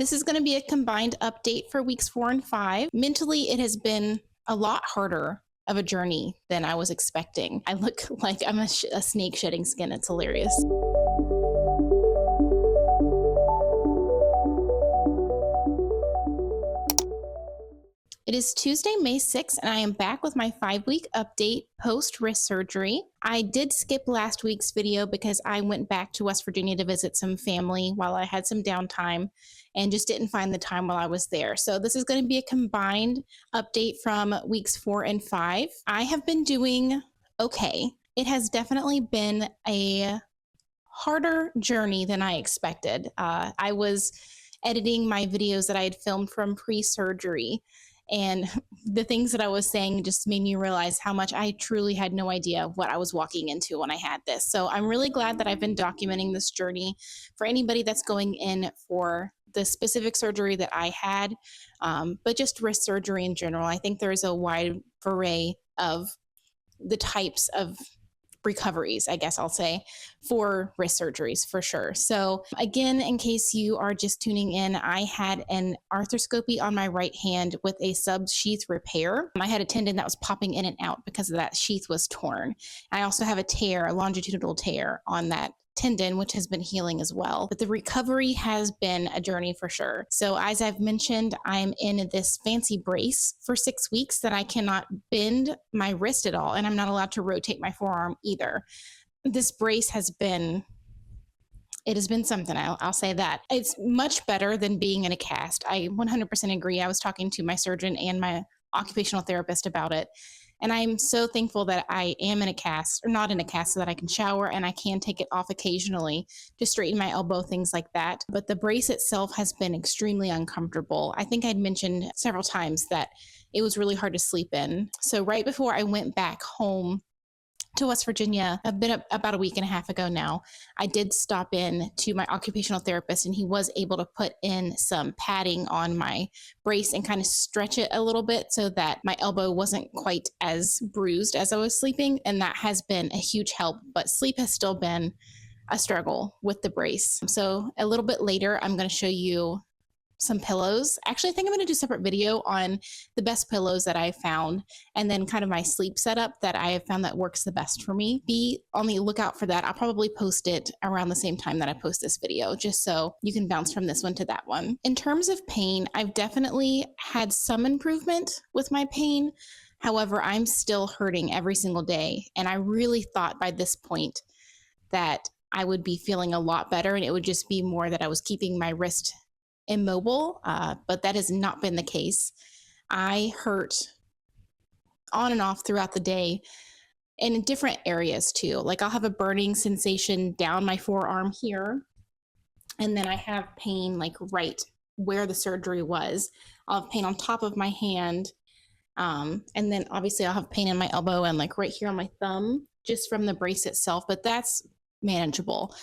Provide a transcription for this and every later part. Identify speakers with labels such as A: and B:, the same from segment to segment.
A: This is going to be a combined update for weeks 4 and 5. Mentally, it has been a lot harder of a journey than I was expecting. I look like I'm a snake shedding skin. It's hilarious. It is Tuesday, May 6th, and I am back with my 5-week update post-wrist surgery. I did skip last week's video because I went back to West Virginia to visit some family while I had some downtime and just didn't find the time while I was there. So this is going to be a combined update from weeks 4 and 5. I have been doing okay. It has definitely been a harder journey than I expected. I was editing my videos that I had filmed from pre-surgery, and the things that I was saying just made me realize how much I truly had no idea what I was walking into when I had this. So I'm really glad that I've been documenting this journey for anybody that's going in for the specific surgery that I had, but just wrist surgery in general. I think there's a wide array of the types of recoveries, I guess I'll say, for wrist surgeries for sure. So again, in case you are just tuning in, I had an arthroscopy on my right hand with a subsheath repair. I had a tendon that was popping in and out because of that sheath was torn. I also have a tear, a longitudinal tear on that tendon, which has been healing as well. But the recovery has been a journey for sure. So as I've mentioned, I'm in this fancy brace for 6 weeks that I cannot bend my wrist at all, and I'm not allowed to rotate my forearm either. This brace has been something, I'll say that. It's much better than being in a cast. I 100% agree. I was talking to my surgeon and my occupational therapist about it. And I'm so thankful that I am in a cast, or not in a cast, so that I can shower and I can take it off occasionally to straighten my elbow, things like that. But the brace itself has been extremely uncomfortable. I think I'd mentioned several times that it was really hard to sleep in. So right before I went back home to West Virginia, I've been about a week and a half ago now, I did stop in to my occupational therapist, and he was able to put in some padding on my brace and kind of stretch it a little bit so that my elbow wasn't quite as bruised as I was sleeping. And that has been a huge help, but sleep has still been a struggle with the brace. So a little bit later, I'm going to show you some pillows. Actually, I think I'm going to do a separate video on the best pillows that I found, and then kind of my sleep setup that I have found that works the best for me. Be on the lookout for that. I'll probably post it around the same time that I post this video, just so you can bounce from this one to that one. In terms of pain, I've definitely had some improvement with my pain. However, I'm still hurting every single day, and I really thought by this point that I would be feeling a lot better, and it would just be more that I was keeping my wrist immobile, but that has not been the case. I hurt on and off throughout the day in different areas too. Like I'll have a burning sensation down my forearm here, and then I have pain like right where the surgery was. I'll have pain on top of my hand, and then obviously I'll have pain in my elbow and like right here on my thumb just from the brace itself, but that's manageable.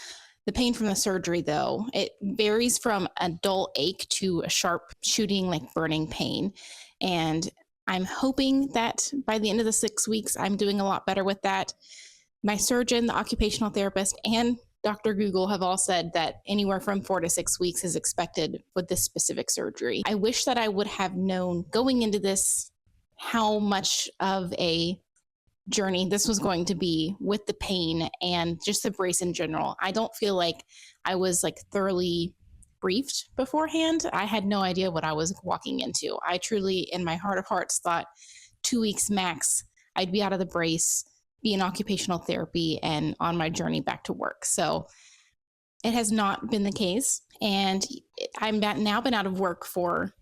A: The pain from the surgery, though, it varies from a dull ache to a sharp shooting, like burning pain. And I'm hoping that by the end of the 6 weeks, I'm doing a lot better with that. My surgeon, the occupational therapist, and Dr. Google have all said that anywhere from 4 to 6 weeks is expected with this specific surgery. I wish that I would have known going into this how much of a journey this was going to be with the pain and just the brace in general. I don't feel like I was like thoroughly briefed beforehand. I had no idea what I was walking into. I truly, in my heart of hearts, thought 2 weeks max, I'd be out of the brace, be in occupational therapy, and on my journey back to work. So it has not been the case. And I'm now been out of work for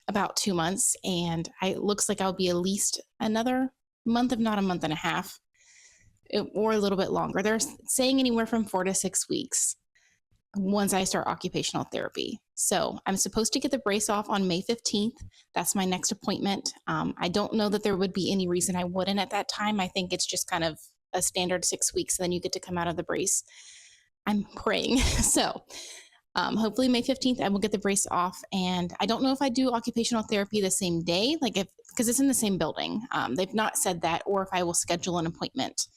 A: about 2 months, and it looks like I'll be at least another month, if not a month and a half, or a little bit longer. They're saying anywhere from 4 to 6 weeks once I start occupational therapy. So I'm supposed to get the brace off on May 15th. That's my next appointment. I don't know that there would be any reason I wouldn't at that time. I think it's just kind of a standard 6 weeks, and then you get to come out of the brace. I'm praying. So hopefully May 15th, I will get the brace off. And I don't know if I do occupational therapy the same day, because it's in the same building. They've not said that, or if I will schedule an appointment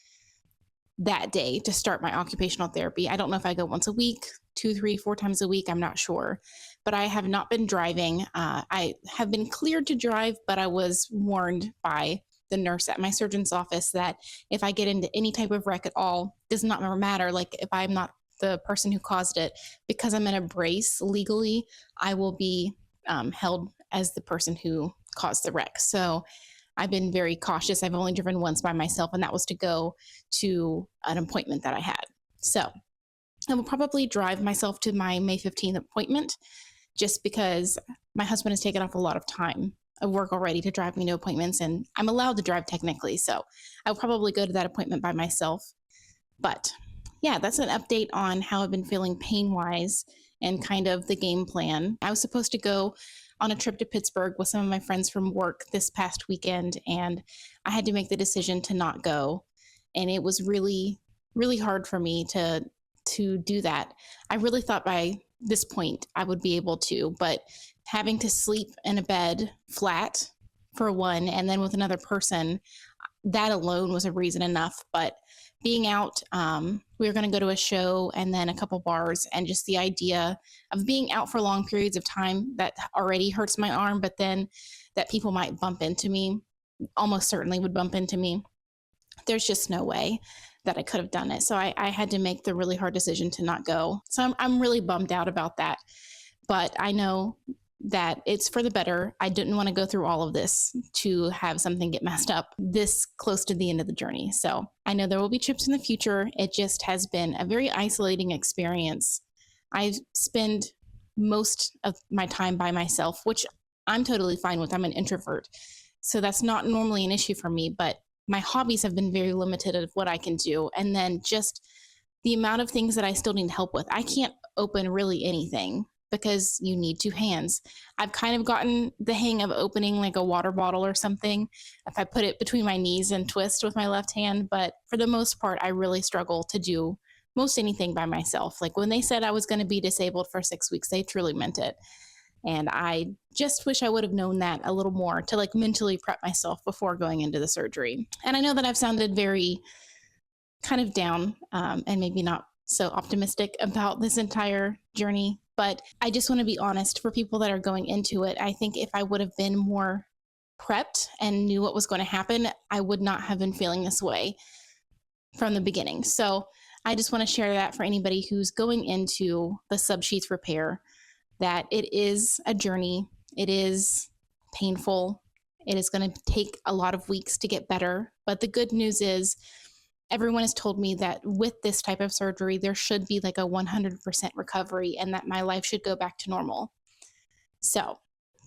A: that day to start my occupational therapy. I don't know if I go once a week, 2, 3, 4 times a week. I'm not sure. but I have not been driving. I have been cleared to drive, but I was warned by the nurse at my surgeon's office that if I get into any type of wreck at all, does not matter. Like if I'm not the person who caused it, because I'm in a brace legally, I will be held as the person who caused the wreck. So I've been very cautious. I've only driven once by myself, and that was to go to an appointment that I had. So I will probably drive myself to my May 15th appointment just because my husband has taken off a lot of time of work already to drive me to appointments, and I'm allowed to drive technically. So I'll probably go to that appointment by myself. But yeah, that's an update on how I've been feeling pain-wise and kind of the game plan. I was supposed to go on a trip to Pittsburgh with some of my friends from work this past weekend, and I had to make the decision to not go. And it was really, really hard for me to do that. I really thought by this point I would be able to, but having to sleep in a bed flat for one, and then with another person, that alone was a reason enough. But being out, we were going to go to a show and then a couple bars, and just the idea of being out for long periods of time that already hurts my arm, but then that people might bump into me, almost certainly would bump into me. There's just no way that I could have done it. So I had to make the really hard decision to not go. So I'm really bummed out about that. But I know that it's for the better. I didn't want to go through all of this to have something get messed up this close to the end of the journey. So I know there will be trips in the future. It just has been a very isolating experience. I spend most of my time by myself, which I'm totally fine with. I'm an introvert. So that's not normally an issue for me, but my hobbies have been very limited of what I can do. And then just the amount of things that I still need help with. I can't open really anything because you need two hands. I've kind of gotten the hang of opening like a water bottle or something if I put it between my knees and twist with my left hand. But for the most part, I really struggle to do most anything by myself. Like when they said I was going to be disabled for 6 weeks, they truly meant it. And I just wish I would have known that a little more to like mentally prep myself before going into the surgery. And I know that I've sounded very kind of down and maybe not so optimistic about this entire journey, but I just want to be honest for people that are going into it. I think if I would have been more prepped and knew what was going to happen, I would not have been feeling this way from the beginning. So I just want to share that for anybody who's going into the subsheath repair, that it is a journey. It is painful. It is going to take a lot of weeks to get better. But the good news is everyone has told me that with this type of surgery, there should be like a 100% recovery and that my life should go back to normal. So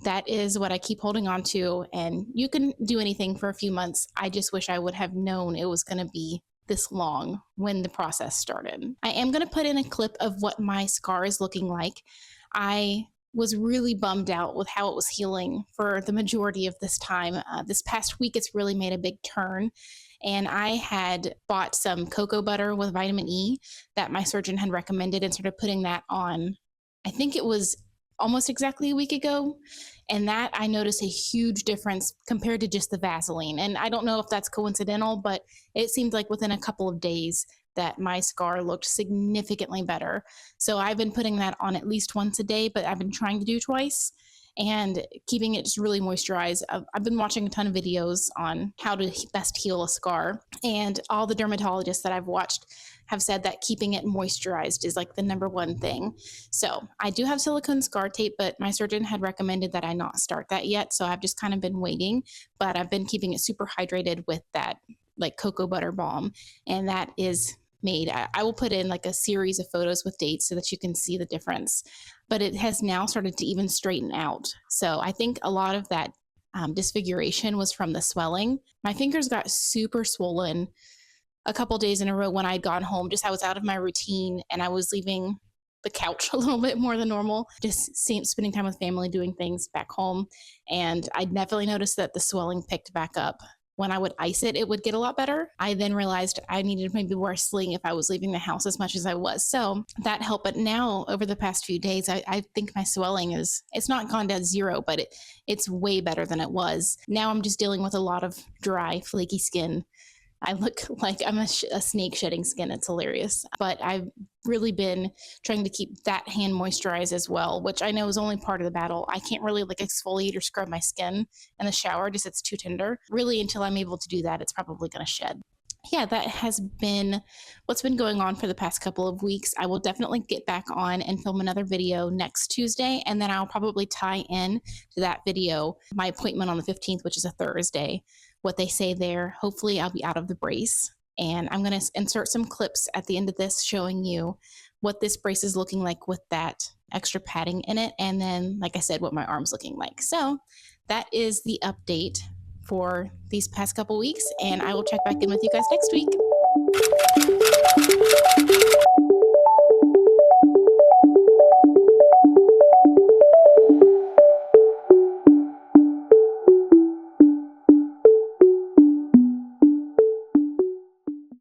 A: that is what I keep holding on to. And you can do anything for a few months. I just wish I would have known it was going to be this long when the process started. I am going to put in a clip of what my scar is looking like. I was really bummed out with how it was healing for the majority of this time. This past week, it's really made a big turn. And I had bought some cocoa butter with vitamin E that my surgeon had recommended and started putting that on. I think it was almost exactly a week ago. And that I noticed a huge difference compared to just the Vaseline. And I don't know if that's coincidental, but it seemed like within a couple of days that my scar looked significantly better. So I've been putting that on at least once a day, but I've been trying to do twice and keeping it just really moisturized. I've been watching a ton of videos on how to best heal a scar, and all the dermatologists that I've watched have said that keeping it moisturized is like the number one thing. So I do have silicone scar tape, but my surgeon had recommended that I not start that yet. So I've just kind of been waiting, but I've been keeping it super hydrated with that like cocoa butter balm, and that is made. I will put in like a series of photos with dates so that you can see the difference, but it has now started to even straighten out. So I think a lot of that disfiguration was from the swelling. My fingers got super swollen a couple days in a row when I'd gone home. Just I was out of my routine and I was leaving the couch a little bit more than normal, just spending time with family, doing things back home. And I definitely noticed that the swelling picked back up. When I would ice it, it would get a lot better. I then realized I needed to maybe wear a sling if I was leaving the house as much as I was. So that helped. But now over the past few days, I think my swelling it's not gone down zero, but it's way better than it was. Now I'm just dealing with a lot of dry, flaky skin I look like I'm a snake shedding skin. It's hilarious. But I've really been trying to keep that hand moisturized as well, which I know is only part of the battle. I can't really like exfoliate or scrub my skin in the shower, just it's too tender. Really, until I'm able to do that, it's probably going to shed. Yeah, that has been what's been going on for the past couple of weeks. I will definitely get back on and film another video next Tuesday, and then I'll probably tie in to that video my appointment on the 15th, which is a Thursday, what they say there. Hopefully, I'll be out of the brace. And I'm going to insert some clips at the end of this showing you what this brace is looking like with that extra padding in it. And then, like I said, what my arm's looking like. So that is the update for these past couple weeks, and I will check back in with you guys next week.